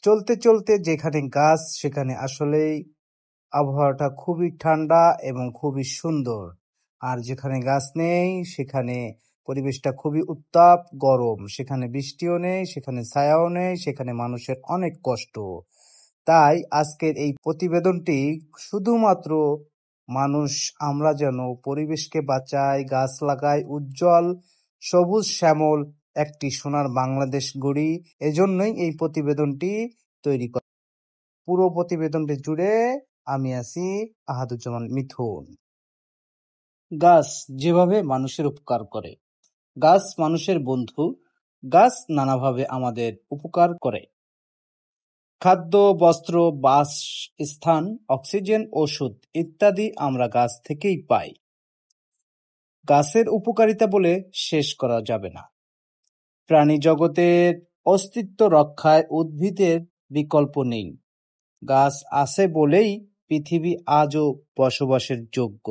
চলতে চলতে যেখানে গাছ সেখানে আসলেই আবহাওয়াটা খুবই ঠান্ডা এবং খুবই সুন্দর। আর যেখানে গাছ নেই সেখানে পরিবেশটা খুবই উত্তাপ গরম, সেখানে বৃষ্টিও নেই, সেখানে ছায়াও নেই, সেখানে মানুষের অনেক কষ্ট। তাই আজকের এই প্রতিবেদনটি শুধুমাত্র মানুষ আমরা যেন পরিবেশকে বাঁচাই, গাছ লাগাই, উজ্জ্বল সবুজ শ্যামল একটি সোনার বাংলাদেশ গড়ি, এজন্যই এই প্রতিবেদনটি তৈরি করা। পুরো প্রতিবেদনটি জুড়ে আমি আছি আহাদুজ্জামান মিথুন। গাছ যেভাবে মানুষের উপকার করে, গাছ মানুষের বন্ধু। গাছ নানাভাবে আমাদের উপকার করে। খাদ্য, বস্ত্র, বাসস্থান, অক্সিজেন, ওষুধ ইত্যাদি আমরা গাছ থেকেই পাই। গাছের উপকারিতা বলে শেষ করা যাবে না। প্রাণী জগতের অস্তিত্ব রক্ষায় উদ্ভিদের বিকল্প নেই। গাছ আছে বলেই পৃথিবী আজও বসবাসের যোগ্য।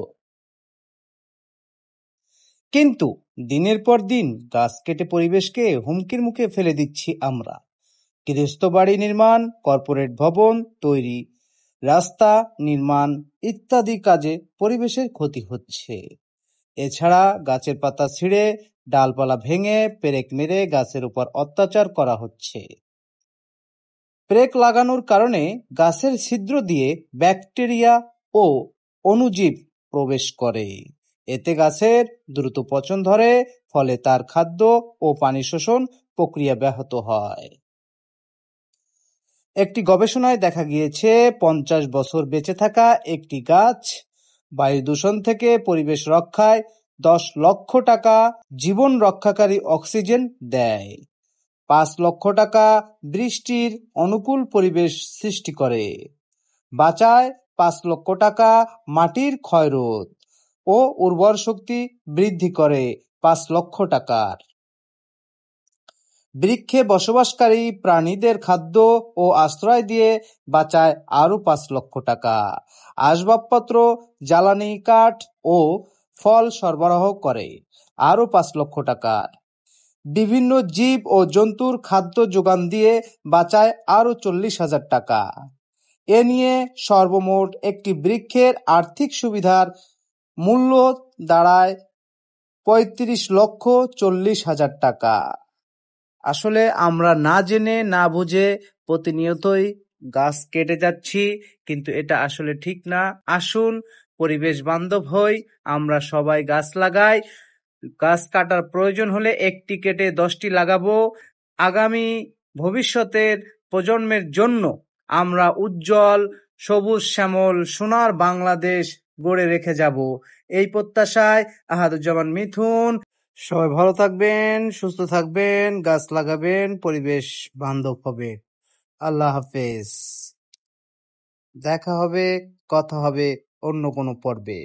কিন্তু দিনের পর দিন গাছ কেটে পরিবেশকে হুমকির মুখে ফেলে দিচ্ছি আমরা। গৃহস্থ বাড়ি নির্মাণ, কর্পোরেট ভবন তৈরি, রাস্তা নির্মাণ ইত্যাদি কাজে পরিবেশের ক্ষতি হচ্ছে। এছাড়া গাছের পাতা ছিঁড়ে, ডালপালা ভেঙে, পেরেক মেরে গাছের উপর অত্যাচার করা হচ্ছে। পেরেক লাগানোর কারণে গাছের ছিদ্র দিয়ে ব্যাকটেরিয়া ও অণুজীব প্রবেশ করে। এতে গাছের দ্রুত পচন ধরে, ফলে তার খাদ্য ও পানি শোষণ প্রক্রিয়া ব্যাহত হয়। একটি গবেষণায় দেখা গিয়েছে 50 বছর বেঁচে থাকা একটি গাছ বায়ু দূষণ থেকে পরিবেশ রক্ষায় 10 লক্ষ টাকা, জীবন রক্ষাকারী অক্সিজেন দেয়। 5 লক্ষ টাকা বৃষ্টির অনুকূল পরিবেশ সৃষ্টি করে, বাঁচায় 5 লক্ষ টাকা মাটির ক্ষয়রোধ ও উর্বর শক্তি বৃদ্ধি করে 5 লক্ষ টাকার। বৃক্ষে বসবাসকারী প্রাণীদের খাদ্য ও আশ্রয় দিয়ে বাঁচায় আরো 5 লক্ষ টাকা। আসবাবপত্র, জ্বালানি কাঠ ও ফল সরবরাহ করে আরো 5 লক্ষ টাকার। বিভিন্ন জীব ও জন্তুর খাদ্য যোগান দিয়ে বাঁচায় আরো 40,000 টাকা। এ নিয়ে সর্বমোট একটি বৃক্ষের আর্থিক সুবিধার মূল্য দাঁড়ায় 35,40,000 টাকা। আসলে আমরা না জেনে না বুঝে প্রতিনিয়তই গাছ কেটে যাচ্ছি, কিন্তু এটা আসলে ঠিক না। আসুন পরিবেশ বান্ধব হই, আমরা সবাই গাছ লাগাই। গাছ কাটার প্রয়োজন হলে একটি কেটে 10টি লাগাবো। আগামী ভবিষ্যতের প্রজন্মের জন্য আমরা উজ্জ্বল সবুজ শ্যামল সোনার বাংলাদেশ গড়ে রেখে যাব, এই প্রত্যাশায় আহাদুজ্জামান মিথুন। সবাই ভালো থাকবেন, সুস্থ থাকবেন, গাছ লাগাবেন, পরিবেশ বান্ধব হবে। আল্লাহ হাফেজ। দেখা হবে, কথা হবে অন্য কোনো পর্বে।